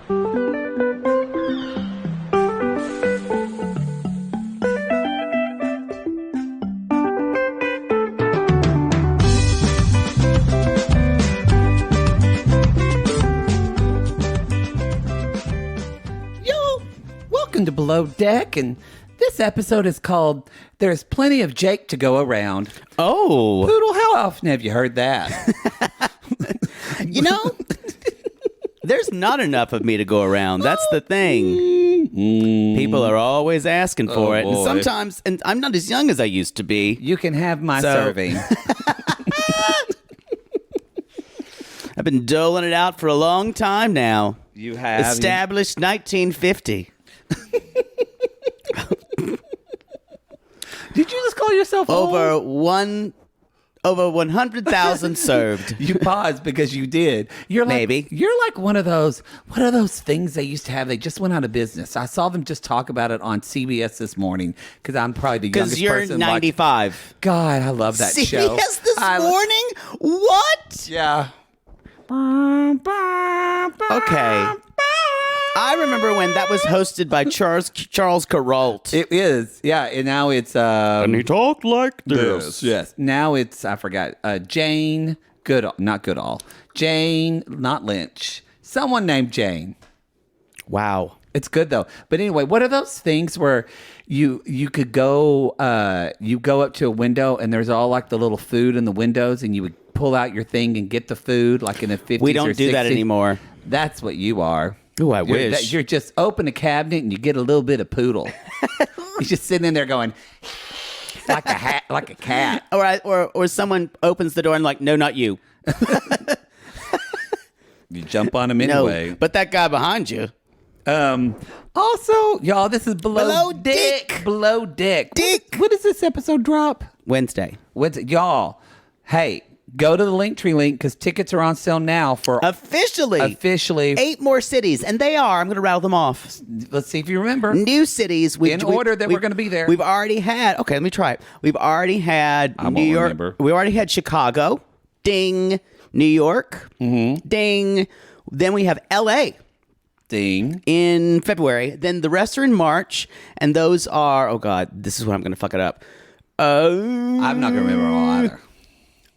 To Below Deck, and this episode is called There's Plenty of Jake to Go Around. Oh. Poodle, how often have you heard that? You know, there's not enough of me to go around. That's the thing. People are always asking for it. Boy. And sometimes, and I'm not as young as I used to be. You can have my serving. I've been doling it out for a long time now. You have. Established 1950. Did you just call yourself Over 100,000 served. You paused because you did. You're like, Maybe. You're like one of those, what are those things they used to have? They just went out of business. I saw them just talk about it on CBS this morning because I'm probably the youngest person. Because you're 95. God, I love that show. CBS this morning? What? Yeah. Okay. I remember when that was hosted by Charles Kuralt. It is, yeah. And now it's and he talked like this. Yes. Now it's I forgot. Jane Goodall, not Goodall. Jane, not Lynch. Someone named Jane. Wow. It's good though. But anyway, what are those things where you could go you go up to a window and there's all like the little food in the windows and you would pull out your thing and get the food like in the 50s or 60s? We don't do that anymore. That's what you are. Ooh, I wish. You're just open a cabinet and you get a little bit of poodle. You're just sitting in there going like a cat. Or someone opens the door and like, no, not you. You jump on him anyway. No, but that guy behind you. Also, y'all, this is Below Deck. Below Deck. When does this episode drop? Wednesday. Y'all, hey, go to the Linktree link because tickets are on sale now for officially 8 more cities, and they are. I'm going to rattle them off. Let's see if you remember. New cities in order that we're going to be there. We've already had. Okay, let me try it. We've already had New York. Remember. We already had Chicago. Ding. New York. Mm-hmm. Ding. Then we have L.A. Ding. In February. Then the rest are in March, and those are. Oh God, this is when I'm going to fuck it up. I'm not going to remember all either.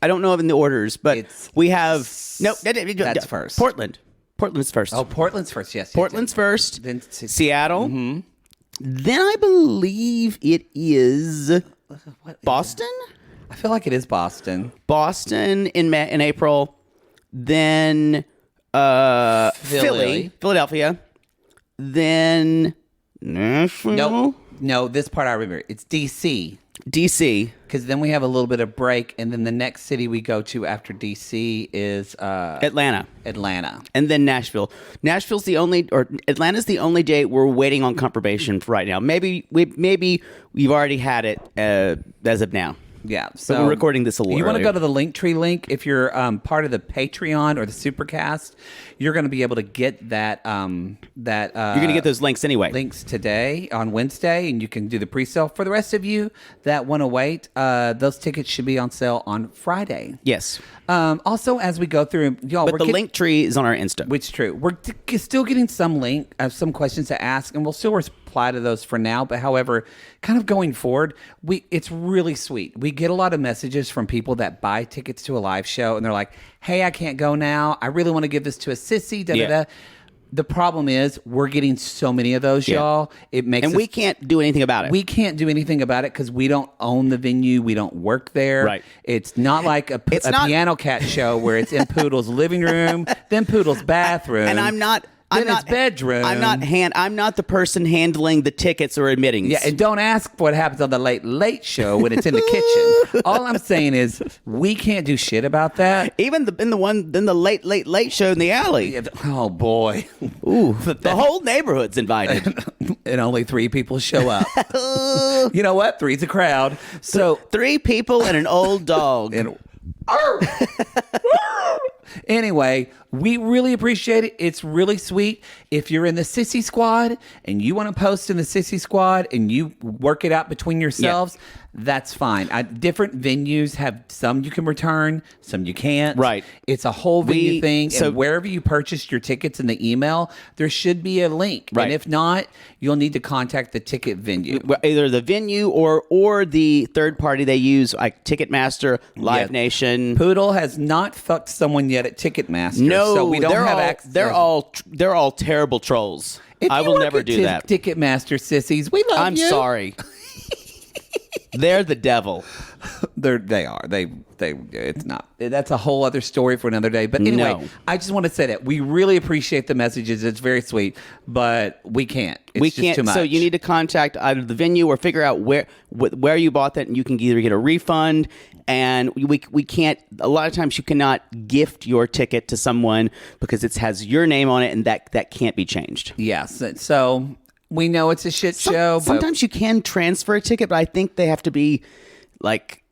I don't know in the orders, but we have that's first. Portland's first. Oh, Portland's first. Yes. Portland's first. Then Seattle. Mm-hmm. Then I believe it is Boston. I feel like it is Boston. Boston in April. Then Philadelphia. Then Nashville. No, this part I remember. It's DC. Because then we have a little bit of break, and then the next city we go to after DC is Atlanta. And then Nashville. Atlanta's the only date we're waiting on confirmation for right now. Maybe we've already had it as of now. Yeah, so but we're recording this a little. You want to earlier. go to the Linktree link if you're part of the Patreon or the Supercast. You're going to be able to get that. You're going to get those links anyway. Links today on Wednesday, and you can do the pre-sale. For the rest of you that want to wait, those tickets should be on sale on Friday. Yes. Also, as we go through, y'all, but the Linktree is on our Insta. Which is true. We're still getting some questions to ask, and we'll still reply to those for now. But however, kind of going forward, it's really sweet. We get a lot of messages from people that buy tickets to a live show, and they're like, "Hey, I can't go now. I really want to give this to a sissy." Da da da. The problem is we're getting so many of those, y'all. It makes we can't do anything about it. We can't do anything about it because we don't own the venue. We don't work there. Right. It's not like a Piano Cat show where it's in Poodle's living room, then Poodle's bathroom, and I'm not his bedroom. I'm not the person handling the tickets or admittings. Yeah, and don't ask what happens on the Late Show when it's in the kitchen. All I'm saying is we can't do shit about that. Even the late show in the alley. Yeah, oh boy. Ooh, the whole neighborhood's invited. And only 3 people show up. You know what? 3's a crowd. So 3 people and an old dog. Anyway, we really appreciate it. It's really sweet. If you're in the Sissy Squad and you want to post in the Sissy Squad and you work it out between yourselves, that's fine. Different venues have some you can return, some you can't. Right. It's a whole venue thing. So and wherever you purchased your tickets in the email, there should be a link. Right. And if not, you'll need to contact the ticket venue. either the venue or the third party they use, like Ticketmaster, Live Yeah. Nation. Poodle has not fucked someone yet at Ticketmaster. No, so we don't they're have all, access. They're all terrible trolls. If I you will work never at do that. Ticketmaster, sissies, we love I'm you. sorry. They're the devil. They are. It's not. That's a whole other story for another day. But anyway, No. I just want to say that we really appreciate the messages. It's very sweet, but we can't. It's We just can't. too much. So you need to contact either the venue or figure out where you bought that, and you can either get a refund. And we can't. A lot of times you cannot gift your ticket to someone because it has your name on it, and that can't be changed. Yes. So we know it's a shit show. But Sometimes you can transfer a ticket, but I think they have to be like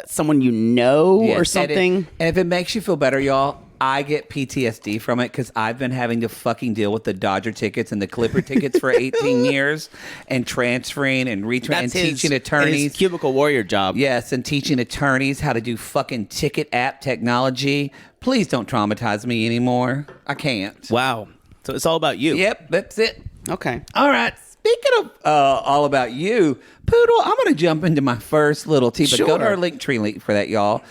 someone you know yes, or something. And if it makes you feel better, y'all, I get PTSD from it because I've been having to fucking deal with the Dodger tickets and the Clipper tickets for 18 years and transferring and and teaching attorneys. His cubicle warrior job. Yes, and teaching attorneys how to do fucking ticket app technology. Please don't traumatize me anymore. I can't. Wow. So it's all about you. Yep, that's it. Okay. All right. Speaking of all about you, Poodle, I'm going to jump into my first little tea, but go to Sure. our Linktree link for that, y'all.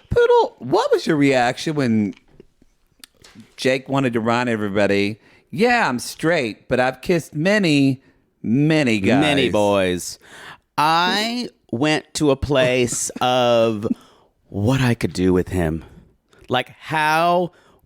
Poodle, what was your reaction when Jake wanted to remind everybody, yeah, I'm straight, but I've kissed many guys. Many boys. I went to a place of what I could do with him. Like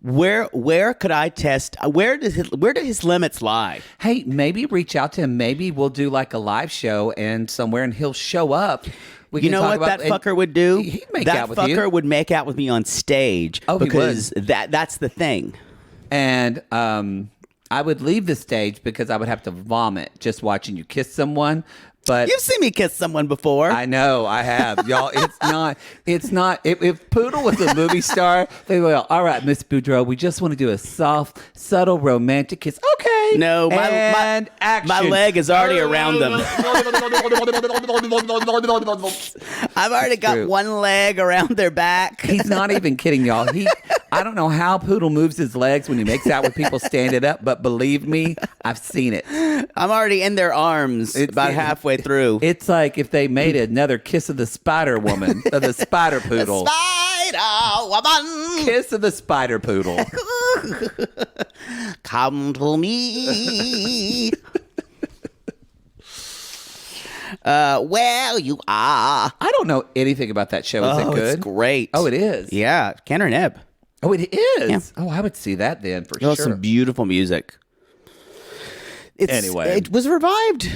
where could I test? Where do his limits lie? Hey, maybe reach out to him. Maybe we'll do like a live show and somewhere, and he'll show up. We You can know talk what about- that fucker would do? He'd make that out with fucker you. would make out with me on stage. Oh, he because that's the thing. And I would leave the stage because I would have to vomit just watching you kiss someone. But You've seen me kiss someone before. I know I have, y'all. It's not. If Poodle was a movie star, they will. All right, Miss Boudreaux, we just want to do a soft, subtle, romantic kiss. Okay. No, and action. my leg is already around them. I've already got True. one leg around their back. He's not even kidding, y'all. I don't know how Poodle moves his legs when he makes out with people standing up, but believe me, I've seen it. I'm already in their arms about halfway through. It's like if they made another Kiss of the Spider Woman, of the Spider Poodle. Spider woman, Kiss of the Spider Poodle. come to me. Well, you are. I don't know anything about that show. Is it good? It's great. Oh, it is. Yeah, Kenner and Ebb. Oh, it is. Yeah. Oh, I would see that then for Oh, sure. some beautiful music. Anyway. It was revived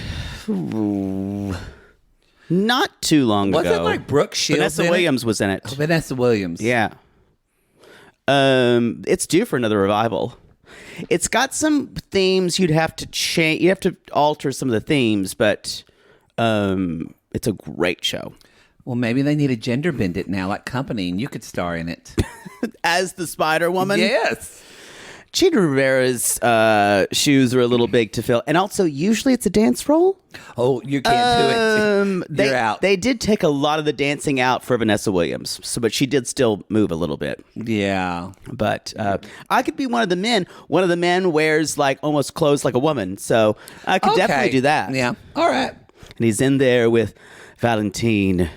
not too long Was ago. it like Brooke Shields? Vanessa in it? Williams was in it. Oh, Vanessa Williams. Yeah. It's due for another revival. It's got some themes you'd have to change. You have to alter some of the themes, but it's a great show. Well, maybe they need to gender bend it now, like Company, and you could star in it. As the Spider Woman. Yes. Chita Rivera's shoes are a little big to fill. And also, usually it's a dance role. Oh, you can't do it. You're out. They did take a lot of the dancing out for Vanessa Williams, but she did still move a little bit. Yeah. But I could be one of the men. One of the men wears like almost clothes like a woman, so I could definitely do that. Yeah. All right. And he's in there with Valentine,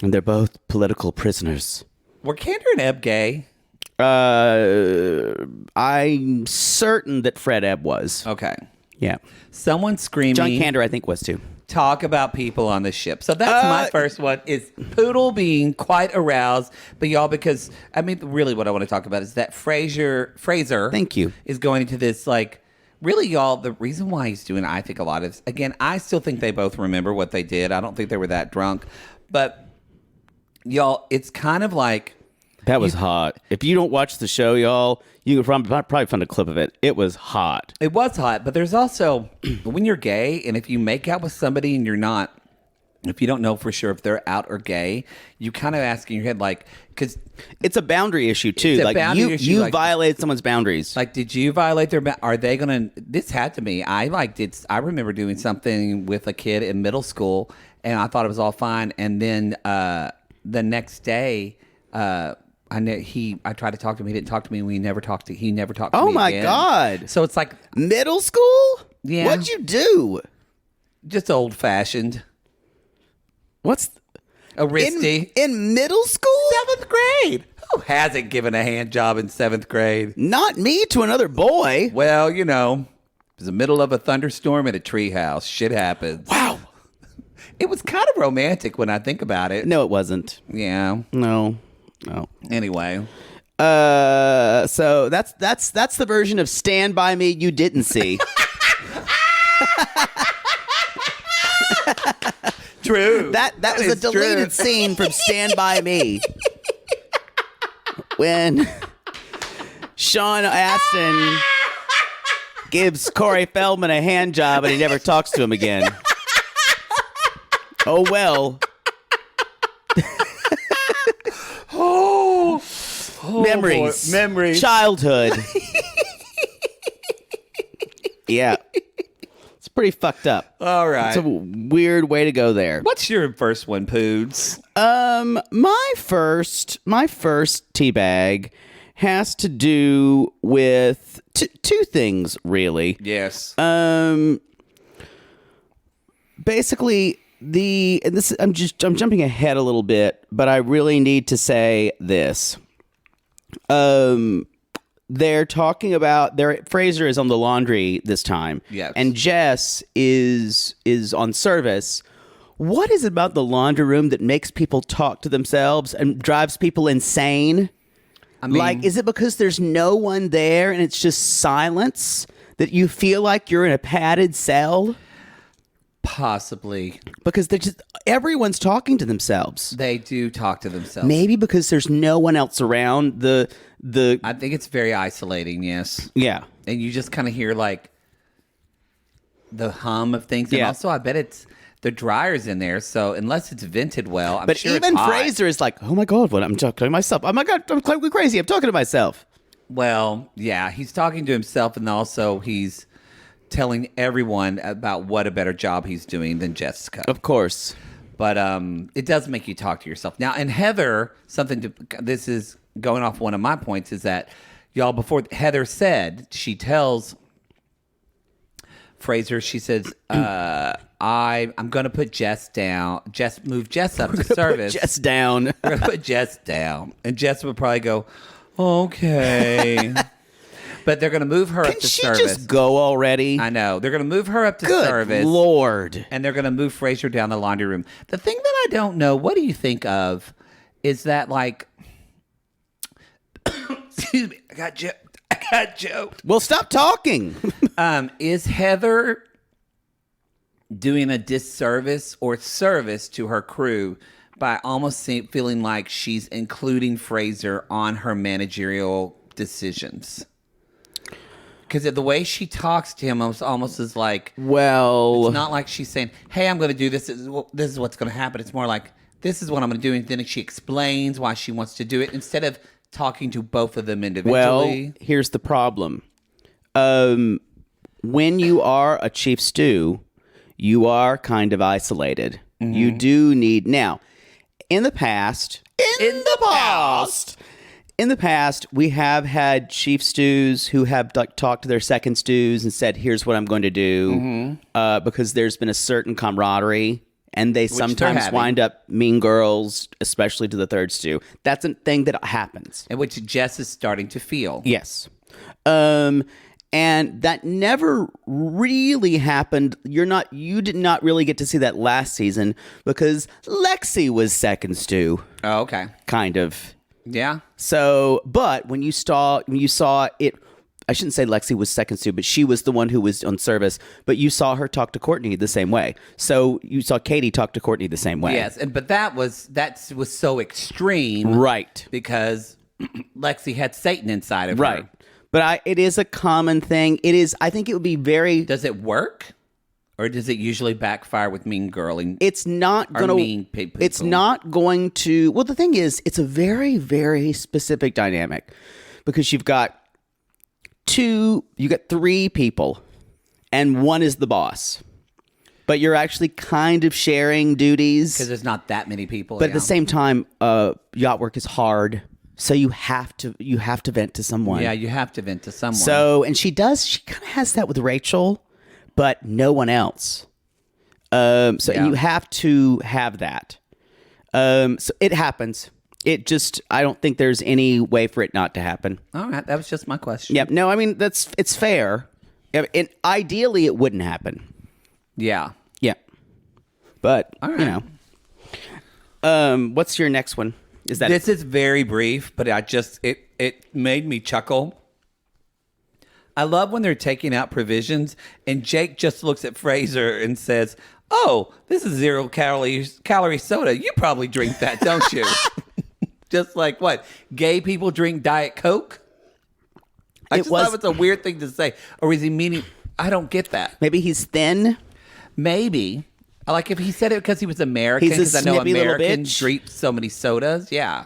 and they're both political prisoners. Were Kander and Ebb gay? I'm certain that Fred Ebb was. Okay. Yeah. Someone screaming. John Kander, I think, was too. Talk about people on the ship. So that's my first one is Poodle being quite aroused. But y'all, because I mean, really what I want to talk about is that Fraser, Thank you. is going into this like, really y'all, the reason why he's doing, I think a lot is, again, I still think they both remember what they did. I don't think they were that drunk. But y'all, it's kind of like, That was hot. If you don't watch the show, y'all, you can probably find a clip of it. It was hot. it was hot, but there's also, when you're gay and if you make out with somebody and you're not, if you don't know for sure if they're out or gay, you kind of ask in your head, like, because It's a boundary issue too. It's a Like boundary issue, you like- violated someone's boundaries. like, did you violate their, are they going to, this had to be, I remember doing something with a kid in middle school and I thought it was all fine. And then the next day, I tried to talk to him. He didn't talk to me. He never talked to me Oh my again. God. So it's like Middle school? Yeah. What'd you do? just old fashioned. What's A wristy. in middle school? 7th grade. Who hasn't given a hand job in 7th grade? Not me to another boy. Well, you know, it was the middle of a thunderstorm at a treehouse. Shit happens. Wow. It was kind of romantic when I think about it. No, it wasn't. Yeah. No. Anyway. So that's the version of Stand By Me you didn't see. True. That was a is deleted true. scene from Stand By Me. When Sean Astin gives Corey Feldman a hand job and he never talks to him again. Oh well. Oh, Memories. boy. Memories. Childhood. Yeah. It's pretty fucked up. All right. It's a weird way to go there. What's your first one, Poods? My first teabag has to do with two things, really. Yes. Basically, I'm jumping ahead a little bit, but I really need to say this. They're talking about Fraser is on the laundry this time. Yes. And Jess is on service. What is it about the laundry room that makes people talk to themselves and drives people insane? I mean, Like, is it because there's no one there and it's just silence that you feel like you're in a padded cell? possibly. Because everyone's talking to themselves. They do talk to themselves. Maybe because there's no one else around. I think it's very isolating, yes. Yeah. And you just kind of hear like the hum of things. And Yeah. also, I bet the dryer's in there, so unless it's vented well, I'm But sure even it's hot. Fraser is like, oh my God, what I'm talking to myself. Oh my God, I'm crazy. I'm talking to myself. Well, yeah, he's talking to himself, and also he's telling everyone about what a better job he's doing than Jessica. Of course. But it does make you talk to yourself. Now, and Heather, this is going off one of my points, is that, y'all, before Heather said, she tells Fraser, she says, I'm going to put Jess down. Move Jess up to service. Put Jess down. We're going to put Jess down. And Jess would probably go, okay. But they're going to move her up Can to she service. just go already? I know. They're going to move her up to Good service. Lord. And they're going to move Fraser down the laundry room. The thing that I don't know, what do you think of, is that like, excuse me, I got joked. Well, stop talking. Is Heather doing a disservice or service to her crew by almost feeling like she's including Fraser on her managerial decisions? Because the way she talks to him almost is like, Well, it's not like she's saying, hey, I'm going to do this. This is what's going to happen. It's more like, this is what I'm going to do. And then she explains why she wants to do it instead of talking to both of them individually. well, here's the problem. When you are a chief stew, you are kind of isolated. Mm-hmm. You do need... Now, in the past, we have had chief stews who have like talked to their second stews and said, here's what I'm going to do, because there's been a certain camaraderie, and they sometimes having. wind up mean girls, especially to the third stew. That's a thing that happens. And which Jess is starting to feel. Yes. And that never really happened. You did not really get to see that last season because Lexi was second stew, Oh, okay. kind of. Yeah. So, but when you saw it, I shouldn't say Lexi was second stew, but she was the one who was on service. But you saw her talk to Courtney the same way. So you saw Katie talk to Courtney the same way. Yes, but that was so extreme, Right. Because Lexi had Satan inside of her. Right. But it is a common thing. It is. I think it would be very. Does it work, or does it usually backfire with mean girling? It's not going to. mean people. It's not going to. Well, the thing is, it's a very, very specific dynamic because you've got three people, and one is the boss. but you're actually kind of sharing duties. Because there's not that many people. But at the same time, yacht work is hard. So you have to vent to someone. Yeah, you have to vent to someone. So, and she kind of has that with Rachel, but no one else. And you have to have that. So it happens. I don't think there's any way for it not to happen. All right, that was just my question. Yep. No, I mean, it's fair. And ideally, it wouldn't happen. Yeah. Yeah. But, All right. What's your next one? This is very brief, but it made me chuckle. I love when they're taking out provisions, and Jake just looks at Fraser and says, "Oh, this is 0-calorie soda. You probably drink that, don't you?" Just like what? Gay people drink Diet Coke? I thought it was a weird thing to say. Or is he meaning? I don't get that. Maybe he's thin. Maybe. Like if he said it because he was American, because I know Americans drink so many sodas. Yeah.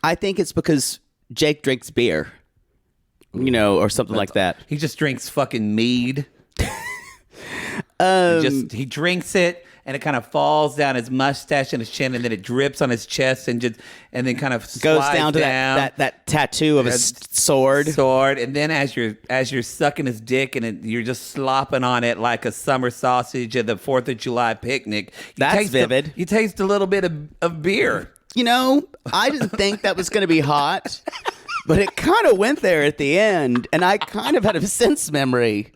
I think it's because Jake drinks beer, or something like that. He just drinks fucking mead. He drinks it, and it kind of falls down his mustache and his chin, and then it drips on his chest, and then kind of goes down to that tattoo of a sword. And then as you're sucking his dick, and you're just slopping on it like a summer sausage at the 4th of July picnic. That's vivid. You taste a little bit of beer. I didn't think that was going to be hot, but it kind of went there at the end, and I kind of had a sense memory.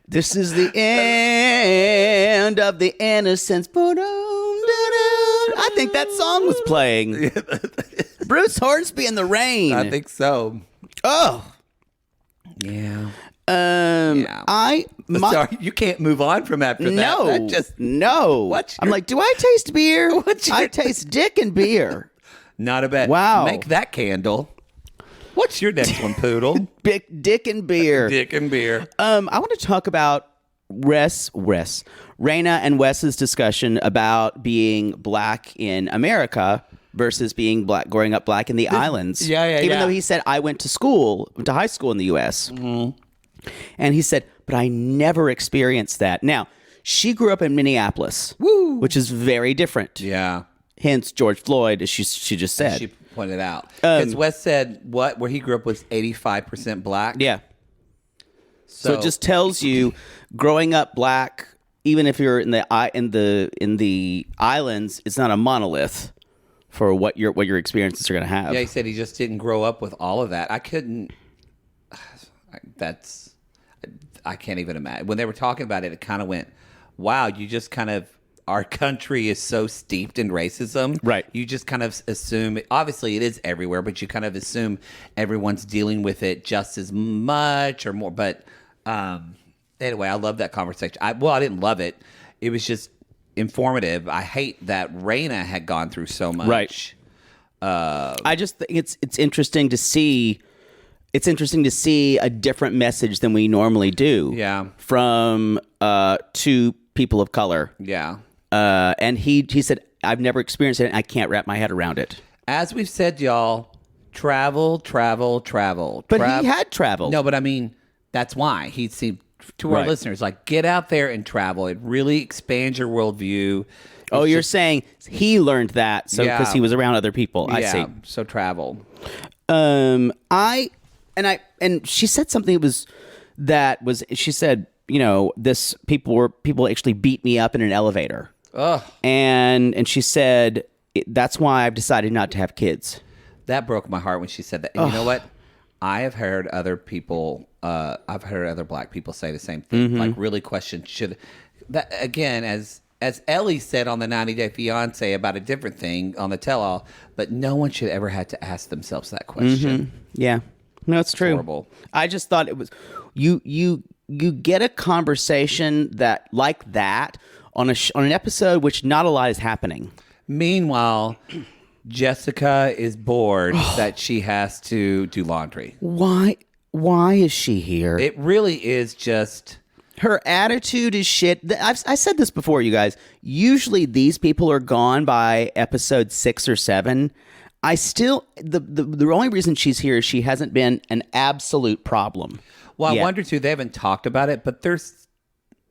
This is the end of the innocence. I think that song was playing. Bruce Hornsby in the Rain. I think so. Oh. Yeah. Sorry, you can't move on from after that. No. I'm like, do I taste beer? I taste dick and beer. Not a bad. Wow. Make that candle. What's your next one, Poodle? Dick and beer. Dick and beer. I want to talk about Raina and Wes's discussion about being black in America versus being black, growing up black in the islands. Even though he said, I went to high school in the U.S. Mm-hmm. And he said, but I never experienced that. Now, she grew up in Minneapolis, which is very different. Yeah. Hence George Floyd, as she just said. She pointed out. Because Wes said where he grew up was 85% black. Yeah. So it just tells you, growing up black, even if you're in the islands, it's not a monolith for what your experiences are going to have. Yeah, he said he just didn't grow up with all of that. I couldn't. I can't even imagine. When they were talking about it, it kind of went, wow, you just kind of, our country is so steeped in racism. Right. You just kind of assume, obviously it is everywhere, but you kind of assume everyone's dealing with it just as much or more. But anyway, I love that conversation. I didn't love it. It was just informative. I hate that Raina had gone through so much. Right. I just think it's interesting to see. It's interesting to see a different message than we normally do. Yeah. From two people of color. Yeah. And he said, I've never experienced it, and I can't wrap my head around it. As we've said, y'all, travel. But he had traveled. No, but I mean, that's why he seemed to our listeners, like, get out there and travel. It really expands your worldview. You're saying he learned that because he was around other people. I see. So travel. And she said something she said, this people actually beat me up in an elevator. Ugh. And she said, that's why I've decided not to have kids. That broke my heart when she said that. And you know what? I have heard other people, I've heard other black people say the same thing. Mm-hmm. Like, really question, should that, again, as Ellie said on the 90 Day Fiance about a different thing on the tell-all, but no one should ever have to ask themselves that question. Mm-hmm. Yeah. No, it's true. Horrible. I just thought it was, you get a conversation that like that on an episode which not a lot is happening. Meanwhile, Jessica is bored that she has to do laundry. Why is she here? It really is just... Her attitude is shit. I said this before, you guys. Usually these people are gone by episode 6 or 7. The only reason she's here is she hasn't been an absolute problem. Well, I yet. wonder too. They haven't talked about it, but they're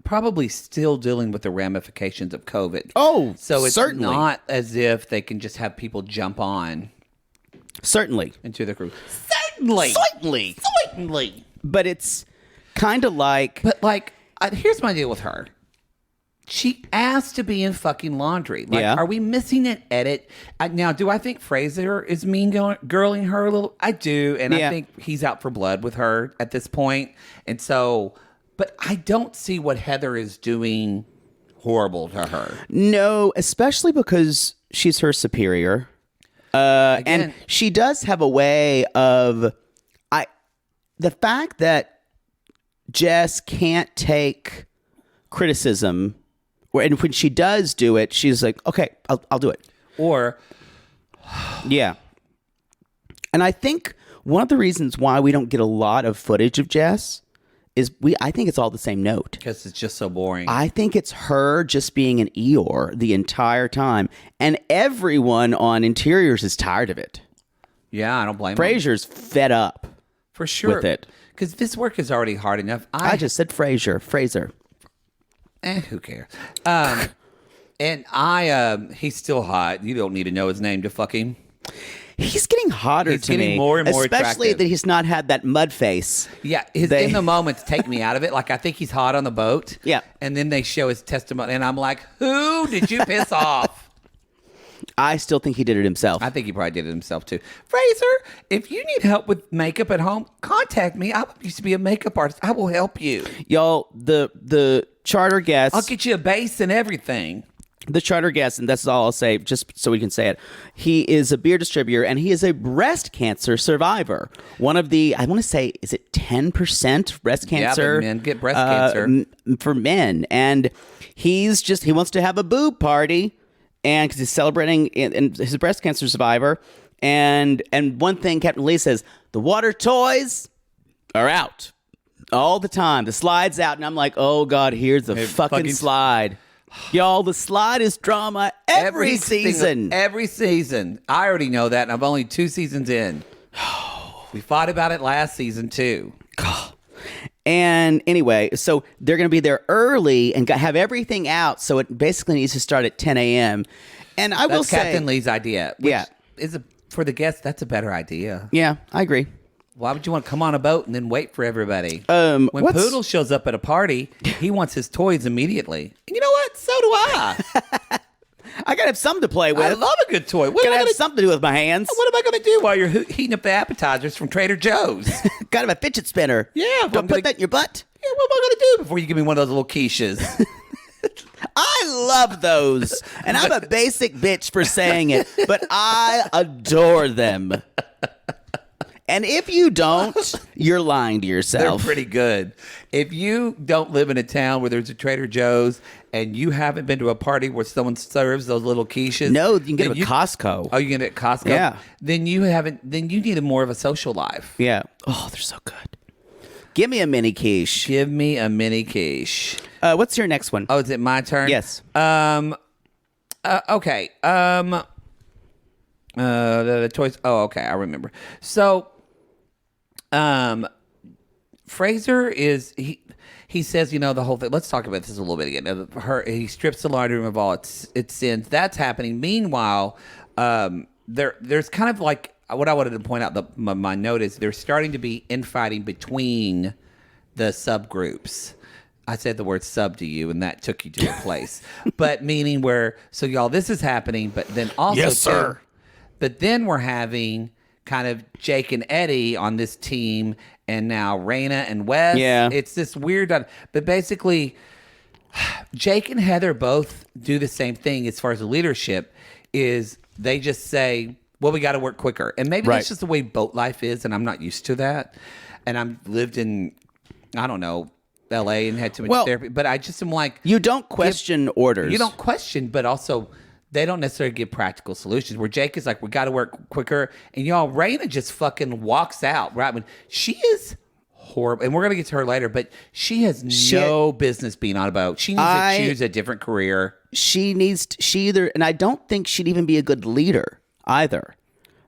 probably still dealing with the ramifications of COVID. Oh, so it's certainly. not as if they can just have people jump on Certainly. into the crew. Certainly. But it's kind of like... But like, here's my deal with her. She asked to be in fucking laundry. Like, Yeah. are we missing an edit? Now, do I think Fraser is mean girling her a little? I do, and Yeah. I think he's out for blood with her at this point. And so, but I don't see what Heather is doing horrible to her. No, especially because she's her superior. And she does have a way of... The fact that Jess can't take criticism... And when she does do it, she's like, okay, I'll do it. Or, Yeah. And I think one of the reasons why we don't get a lot of footage of Jess is I think it's all the same note. because it's just so boring. I think it's her just being an Eeyore the entire time. And everyone on Interiors is tired of it. Yeah, I don't blame him. Fraser's fed up. For sure. with it. Because this work is already hard enough. I just said Fraser. Who cares? And he's still hot. You don't need to know his name to fuck him. He's getting hotter He's to getting me. more and more especially attractive. that he's not had that mud face. Yeah, his in the moments take me out of it. Like, I think he's hot on the boat. Yeah. And then they show his testimony, and I'm like, who did you piss off? I still think he did it himself. I think he probably did it himself, too. Fraser, if you need help with makeup at home, contact me. I used to be a makeup artist. I will help you. Y'all, the charter guest. I'll get you a base and everything. The charter guest, and that's all I'll say, just so we can say it. He is a beer distributor, and he is a breast cancer survivor. One of the, I want to say, is it 10% breast cancer? Yeah, but men get breast cancer. For men. And he wants to have a boob party, and because he's celebrating and his breast cancer survivor. And one thing Captain Lee says, the water toys are out all the time. The slide's out, and I'm like, oh, God, here's the fucking slide. Y'all, the slide is drama every season. Every season. I already know that, and I'm only 2 seasons in. We fought about it last season, too. And anyway, so they're going to be there early and have everything out, so it basically needs to start at 10 a.m. And I will say... That's Captain Lee's idea. Which Yeah. For the guests, that's a better idea. Yeah, I agree. Why would you want to come on a boat and then wait for everybody? When Poodle shows up at a party, he wants his toys immediately. And you know what? So do I. I got to have something to play with. I love a good toy. Got to have something to do with my hands. What am I going to do while you're heating up the appetizers from Trader Joe's? Got to have a fidget spinner. Yeah. Don't put that in your butt. Yeah, what am I going to do before you give me one of those little quiches? I love those. And I'm a basic bitch for saying it, but I adore them. And if you don't, you're lying to They're yourself. pretty good. If you don't live in a town where there's a Trader Joe's and you haven't been to a party where someone serves those little quiches. No, you can get them at Costco. Oh, you can get it at Costco? Yeah. Then you need more of a social life. Yeah. Oh, they're so good. Give me a mini quiche. Give me a mini quiche. What's your next one? Oh, is it my turn? Yes. Okay. The toys. Oh, okay. I remember. So, Fraser is he says, the whole thing. Let's talk about this a little bit again. He strips the laundry room of all its sins. That's happening. Meanwhile, there's kind of like what I wanted to point out. My note is there's starting to be infighting between the subgroups. I said the word sub to you, and that took you to a place. But meaning y'all, this is happening, but then also, yes, sir. But then we're having kind of Jake and Eddie on this team, and now Raina and Wes. Yeah. It's this weird, but basically, Jake and Heather both do the same thing as far as the leadership is they just say, well, we got to work quicker. And maybe that's just the way boat life is, and I'm not used to that. And I've lived in, I don't know, L.A. and had too much therapy. But I just am like... You don't question orders. You don't question, but also... They don't necessarily give practical solutions. Where Jake is like, we got to work quicker. And y'all, Raina just fucking walks out, right? When she is horrible. And we're going to get to her later, but she has no business being on a boat. She needs to choose a different career. She either, and I don't think she'd even be a good leader either.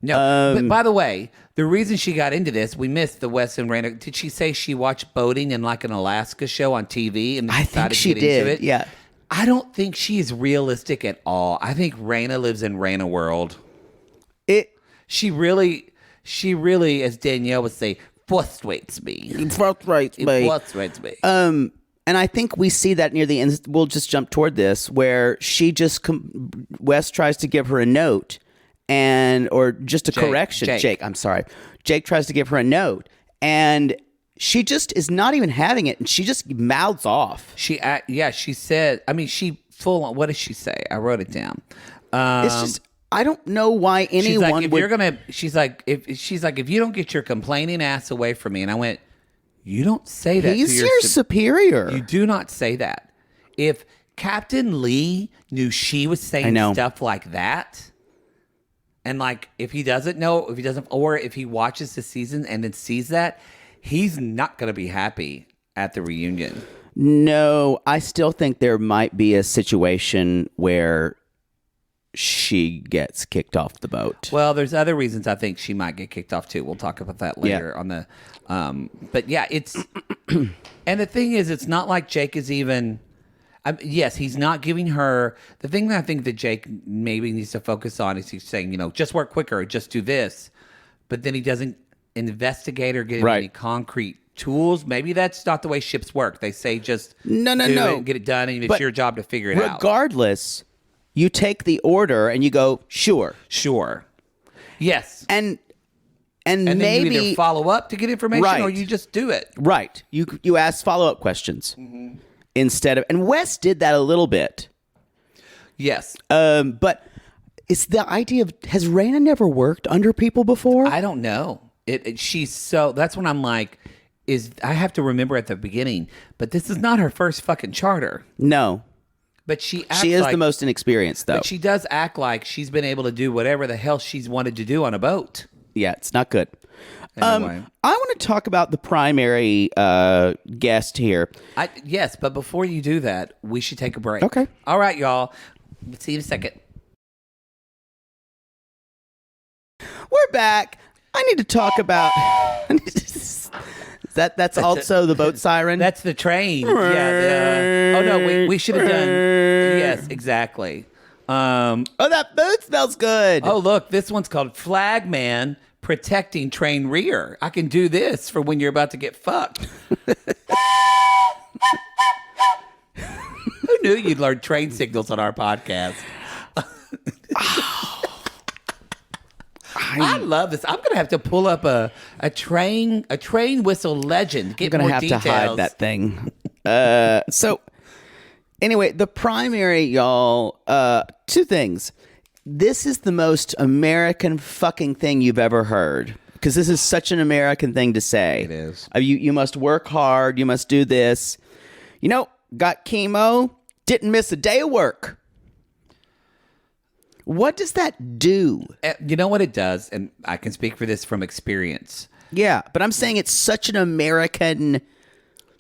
No, but by the way, the reason she got into this, we missed the Wes and Raina. Did she say she watched boating in like an Alaska show on TV and I think decided she to get into did. it? Yeah. I don't think she is realistic at all. I think Raina lives in Raina world. She really, as Danielle would say, frustrates me. It frustrates me. And I think we see that near the end. We'll just jump toward this, where she just Wes tries to give her a note, or just a correction. Jake, I'm sorry. Jake tries to give her a note, and she just is not even having it, and she just mouths off. She said. I mean, she full on. What did she say? I wrote it down. It's just. I don't know why anyone she's like, if you don't get your complaining ass away from me, and I went, you don't say that. He's your superior. You do not say that. If Captain Lee knew she was saying stuff like that, and like if he doesn't, or if he watches the season and then sees that, he's not going to be happy at the reunion. No, I still think there might be a situation where she gets kicked off the boat. Well, there's other reasons I think she might get kicked off too. We'll talk about that later on the. But yeah, it's and the thing is, it's not like Jake is even. Yes, he's not giving her the thing that I think that Jake maybe needs to focus on is he's saying, just work quicker, just do this, but then he doesn't investigate or get any concrete tools. Maybe that's not the way ships work. They say just do it and get it done, and it's your job to figure it out. Regardless. You take the order and you go, sure. Yes. And then maybe you either follow up to get information or you just do it. Right. You ask follow-up questions instead of, and Wes did that a little bit. Yes. But it's the idea of, has Raina never worked under people before? I don't know. That's when I'm like, I have to remember at the beginning, but this is not her first fucking charter. No. But she is the most inexperienced, though. But she does act like she's been able to do whatever the hell she's wanted to do on a boat. Yeah, it's not good. Anyway. I want to talk about the primary guest here. Yes, but before you do that, we should take a break. Okay. All right, y'all. See you in a second. We're back. I need to talk about... That's also the boat siren? That's the train. Yeah. Oh, no, we should have done... Yes, exactly. That boat smells good. Oh, look, this one's called Flagman Protecting Train Rear. I can do this for when you're about to get fucked. Who knew you'd learn train signals on our podcast? I love this. I'm gonna have to pull up a train whistle legend. Get I'm gonna more have details. to hide that thing. So anyway, the primary, y'all. Two things. This is the most American fucking thing you've ever heard, because this is such an American thing to say. It is. You must work hard. You must do this. Got chemo. Didn't miss a day of work. What does that do? You know what it does, and I can speak for this from experience. Yeah, but I'm saying it's such an American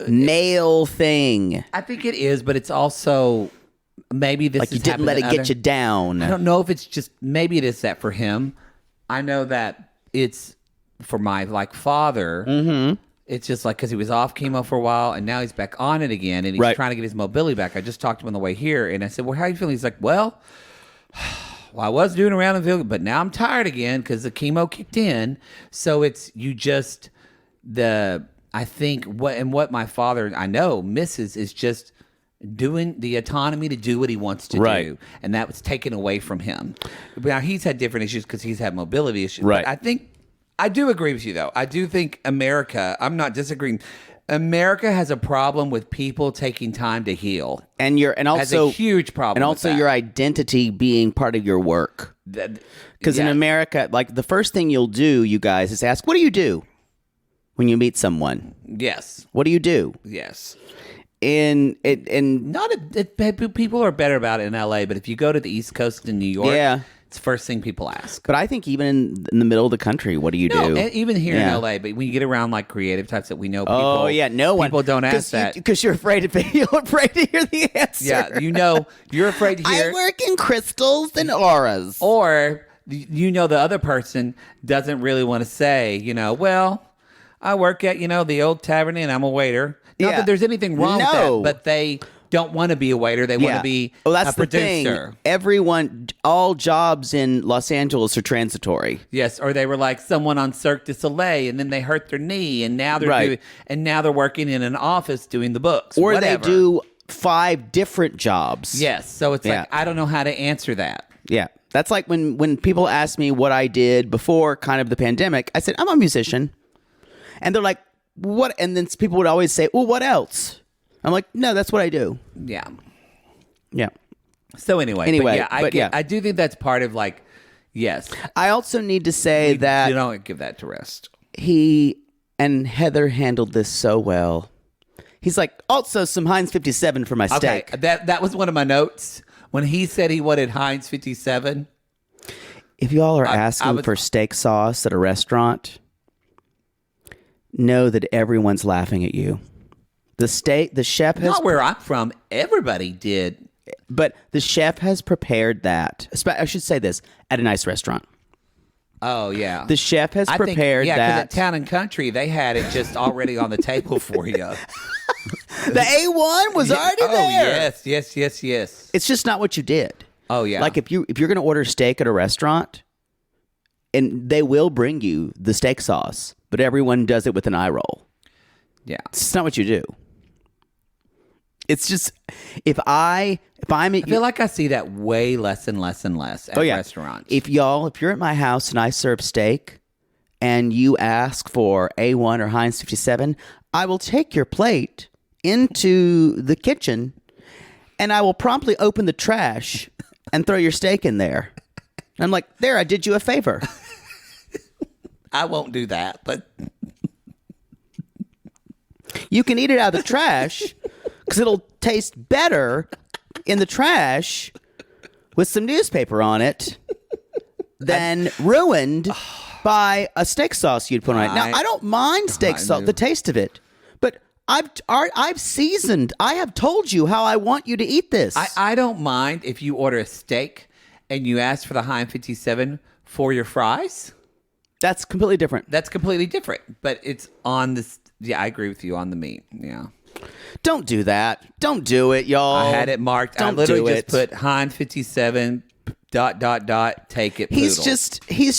male thing. I think it is, but it's also maybe this like you didn't let it get you down. I don't know if it's just maybe it is that for him. I know that it's for my father. Mm-hmm. It's just like because he was off chemo for a while and now he's back on it again and he's trying to get his mobility back. I just talked to him on the way here and I said, "Well, how are you feeling?" He's like, "Well, I was doing around and feeling, but now I'm tired again because the chemo kicked in." So it's I think what my father I know misses is just doing the autonomy to do what he wants to do, and that was taken away from him. Now he's had different issues because he's had mobility issues. Right. But I think I do agree with you though. I do think America. I'm not disagreeing. America has a problem with people taking time to heal, and also has a huge problem, and also your identity being part of your work. Because in America, like the first thing you'll do, you guys, is ask, "What do you do when you meet someone?" Yes. What do you do? Yes. People are better about it in LA, but if you go to the East Coast in New York, it's the first thing people ask. But I think even in the middle of the country, what do you do? Even here in LA, but when you get around like creative types that we know, people, people don't ask that because you're afraid to hear the answer. Yeah, you're afraid to hear. I work in crystals and auras. Or you know, the other person doesn't really want to say, you know, well, I work at, you know, the old tavern and I'm a waiter. Not Yeah. that there's anything wrong with No. that, but they don't want to be a waiter. They want to be that's a producer. the thing. Everyone, all jobs in Los Angeles are transitory. Yes, or they were like someone on Cirque du Soleil, and then they hurt their knee, and now they're working in an office doing the books, Or whatever. they do 5 different jobs. Yes, so it's like I don't know how to answer that. Yeah. That's like when people ask me what I did before kind of the pandemic, I said, I'm a musician. And they're like, what? And then people would always say, well, what else? I'm like, no, that's what I do. Yeah. Yeah. So anyway, I do think that's part of like, yes. I also need to say that you don't give that to rest. he and Heather handled this so well. He's like, also some Heinz 57 for my steak. Okay, that was one of my notes when he said he wanted Heinz 57. If y'all are asking for steak sauce at a restaurant, know that everyone's laughing at you. The chef has... Not where I'm from. Everybody did. But the chef has prepared that. I should say this, at a nice restaurant. Oh, yeah. The chef has prepared that. that. At Town and Country, they had it just already on the table for you. The A1 was already there. Yes. It's just not what you did. Oh, yeah. Like if you're going to order steak at a restaurant, and they will bring you the steak sauce, but everyone does it with an eye roll. Yeah. It's not what you do. It's just if I feel like I see that way less and less and less at restaurants. If you're at my house and I serve steak and you ask for A1 or Heinz 57, I will take your plate into the kitchen and I will promptly open the trash and throw your steak in there. I'm like, there, I did you a favor. I won't do that, but you can eat it out of the trash because it'll taste better in the trash with some newspaper on it than ruined by a steak sauce you'd put on it. Now, I don't mind steak sauce, the taste of it, but I've seasoned. I have told you how I want you to eat this. I don't mind if you order a steak and you ask for the Heinz 57 for your fries. That's completely different. That's completely different, but it's on this. Yeah, I agree with you on the meat. Yeah. Don't do that. Don't do it, y'all. I had it marked. Don't I literally do just put Heinz 57 ... Take it. He's poodle.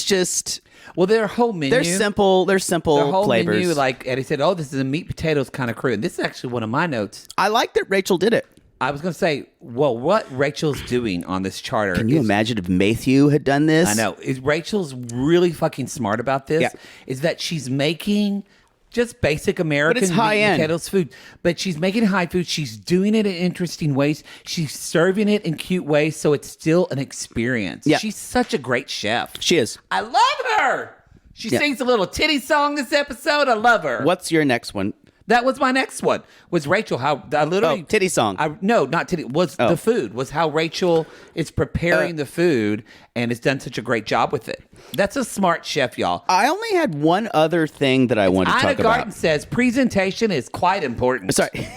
just. Well, their whole menu. They're simple. Their whole flavors. menu, like Eddie said, oh, this is a meat potatoes kind of crew. And this is actually one of my notes. I like that Rachel did it. I was going to say, well, what Rachel's doing on this charter. Can you imagine if Matthew had done this? I know. Rachel's really fucking smart about this. Yeah. Is that she's making just basic American it's high end potatoes food, but she's making high food. She's doing it in interesting ways. She's serving it in cute ways, so it's still an experience. Yeah. She's such a great chef. She is. I love her. She sings a little titty song this episode. I love her. What's your next one? That was my next one. Was Rachel? How I literally titty song. No, not titty. Was the food? Was how Rachel is preparing the food and has done such a great job with it. That's a smart chef, y'all. I only had one other thing that I wanted to talk Ina Garten about. says presentation is quite important. Sorry.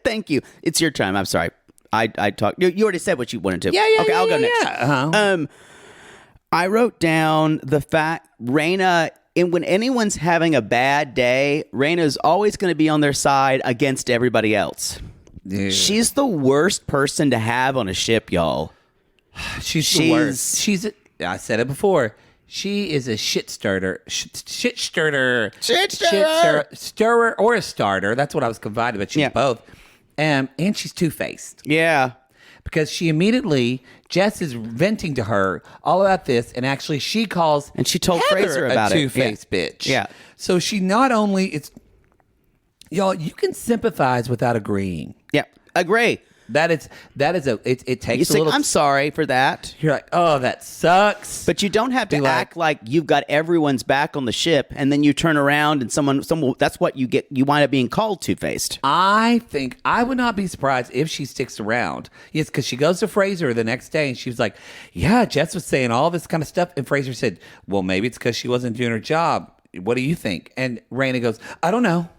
Thank you. It's your time. I'm sorry. I talked. You already said what you wanted to. Yeah. Okay, I'll go next. Uh-huh. I wrote down the fact Raina. And when anyone's having a bad day, Raina's always going to be on their side against everybody else. Yeah. She's the worst person to have on a ship, y'all. She's the worst. I said it before. She is a shit stirrer. Shit stirrer or a starter. That's what I was confided, but she's both. And she's two-faced. Yeah. Because she immediately, Jess is venting to her all about this, and actually she calls and she told Heather Fraser about a two-faced bitch. Yeah. So she not only y'all, you can sympathize without agreeing. Yeah. Agree. It takes a little. I'm sorry for that. You're like, oh, that sucks. But you don't have to act like you've got everyone's back on the ship, and then you turn around and someone that's what you get. You wind up being called two-faced. I think I would not be surprised if she sticks around. Yes, because she goes to Fraser the next day and she was like, yeah, Jess was saying all this kind of stuff. And Fraser said, well, maybe it's because she wasn't doing her job. What do you think? And Raina goes, I don't know.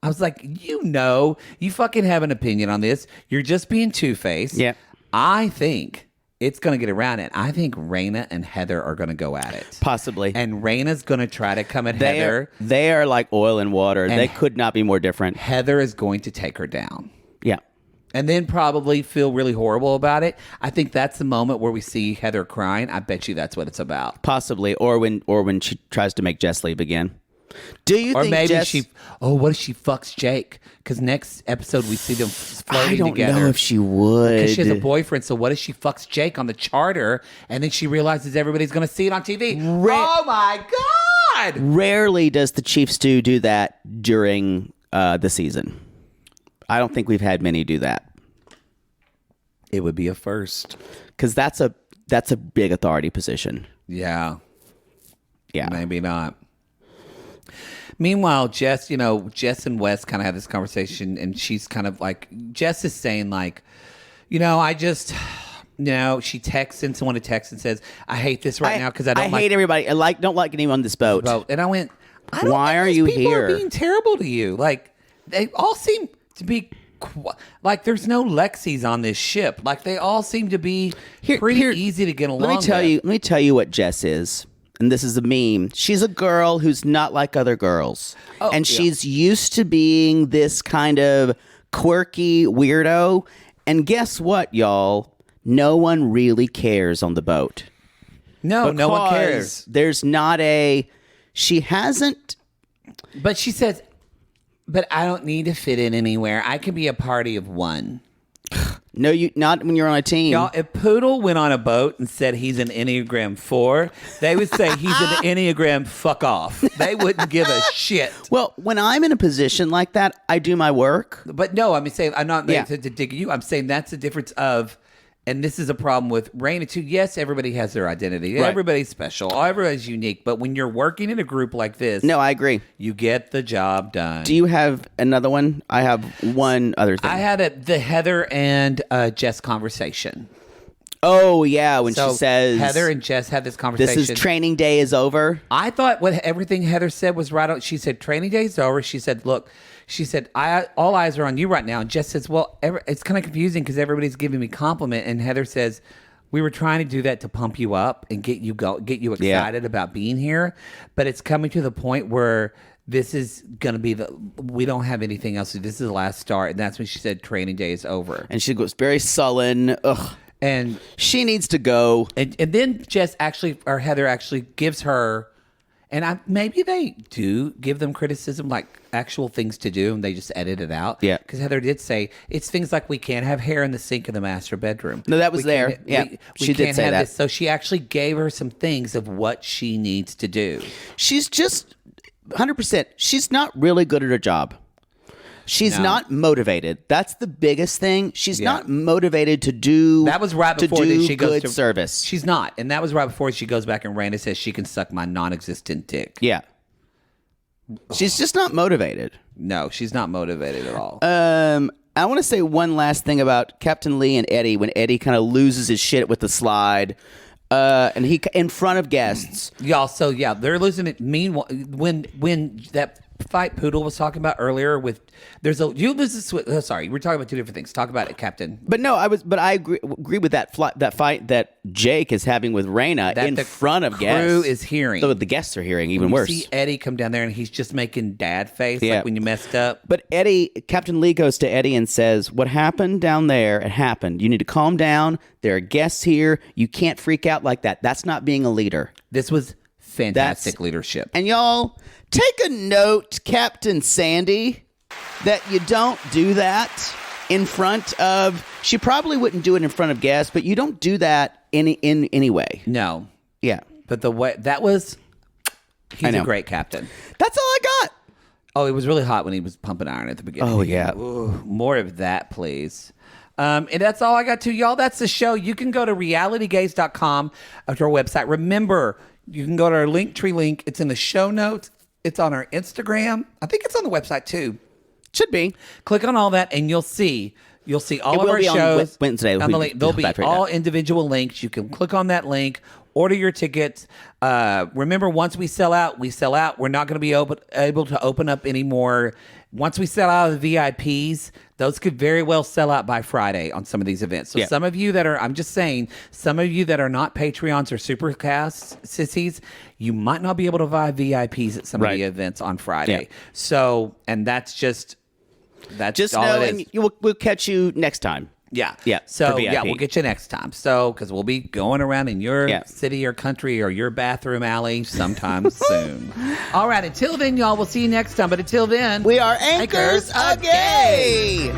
I was like, you fucking have an opinion on this. You're just being two-faced. Yeah. I think it's going to get around it. I think Raina and Heather are going to go at it. Possibly. And Raina's going to try to come at Heather. They are like oil and water. They could not be more different. Heather is going to take her down. Yeah. And then probably feel really horrible about it. I think that's the moment where we see Heather crying. I bet you that's what it's about. Possibly. Or when she tries to make Jess leave again. Do you think maybe Jess... what if she fucks Jake? Because next episode we see them flirting together. I don't know if she would. Because she has a boyfriend, so what if she fucks Jake on the charter and then she realizes everybody's going to see it on TV? Oh my God! Rarely does the Chief Stew do that during the season. I don't think we've had many do that. It would be a first. Because that's a big authority position. Yeah. Yeah. Maybe not. Meanwhile, Jess and Wes kind of have this conversation, and she's kind of like, Jess is saying like, I just, she texts and someone texts and says, I hate this right now because I hate everybody. I don't like anyone on this boat. And I went, I don't Why think are these you people here? are being terrible to you. Like, they all seem to be like there's no Lexis on this ship. Like they all seem to be pretty easy to get along. Let me tell you what Jess is. And this is a meme. She's a girl who's not like other girls. And she's used to being this kind of quirky weirdo. And guess what, y'all? No one really cares on the boat. No one cares. There's not she hasn't. But she says, but I don't need to fit in anywhere. I can be a party of one. No, not when you're on a team. Y'all, if Poodle went on a boat and said he's an Enneagram 4, they would say he's an Enneagram fuck off. They wouldn't give a shit. Well, when I'm in a position like that, I do my work. But no, I'm not to dig you. I'm saying that's the difference of, and this is a problem with Raina too. Yes, everybody has their identity. Right. Everybody's special. Everybody's unique. But when you're working in a group like this, no, I agree. You get the job done. Do you have another one? I have one other thing. I had the Heather and Jess conversation. Oh yeah, when she says Heather and Jess had this conversation. This is training day is over. I thought everything Heather said was right on. She said training day is over. She said, look. She said, all eyes are on you right now. And Jess says, well, it's kind of confusing because everybody's giving me compliment. And Heather says, we were trying to do that to pump you up and get you excited about being here. But it's coming to the point where this is going to be we don't have anything else. This is the last start. And that's when she said training day is over. And she goes very sullen. Ugh. And she needs to go. And then Heather actually gives her, and maybe they do give them criticism, like actual things to do, and they just edit it out. Yeah. Because Heather did say, it's things like we can't have hair in the sink in the master bedroom. No, that was there. Yeah, she did say that. So she actually gave her some things of what she needs to do. She's just 100%. She's not really good at her job. She's not motivated. That's the biggest thing. She's not motivated to do. That was right before she goes good to service. She's not, and that was right before she goes back and Randa says she can suck my non-existent dick. Yeah, she's just not motivated. No, she's not motivated at all. I want to say one last thing about Captain Lee and Eddie when Eddie kind of loses his shit with the slide. And he in front of guests, y'all. So yeah, they're losing it. Meanwhile, when that fight Poodle was talking about earlier with sorry, we're talking about two different things. Talk about it, Captain. But no, I agree with that fight that Jake is having with Raina in front of guests. The crew is hearing. The guests are hearing even worse. See Eddie come down there and he's just making dad face like when you messed up. But Captain Lee goes to Eddie and says, "What happened down there? It happened. You need to calm down. There are guests here. You can't freak out like that. That's not being a leader." This was fantastic leadership. And y'all, take a note, Captain Sandy, that you don't do that in front of. She probably wouldn't do it in front of guests, but you don't do that in any way. No. Yeah. But the way that was, he's a great captain. That's all I got. Oh, it was really hot when he was pumping iron at the beginning. Oh yeah. Ooh, more of that, please. And that's all I got to y'all. That's the show. You can go to realitygaze.com to our website. Remember, you can go to our Linktree link. It's in the show notes. It's on our Instagram. I think it's on the website too. Should be. Click on all that and you'll see all of our shows. Wednesday. There'll be all individual links. You can click on that link, order your tickets. Remember, once we sell out, we sell out. We're not going to be able to open up any more Once we sell out of the VIPs, those could very well sell out by Friday on some of these events. So some of you that are, I'm just saying, some of you that are not Patreons or Supercast sissies, you might not be able to buy VIPs at some of the events on Friday. Yeah. So, and that's just all know, it is. and we'll catch you next time. Yeah. Yeah. So, for VIP. yeah, we'll get you next time. So, because we'll be going around in your city or country or your bathroom alley sometime soon. All right. Until then, y'all, we'll see you next time. But until then, we are Anchors a Gay.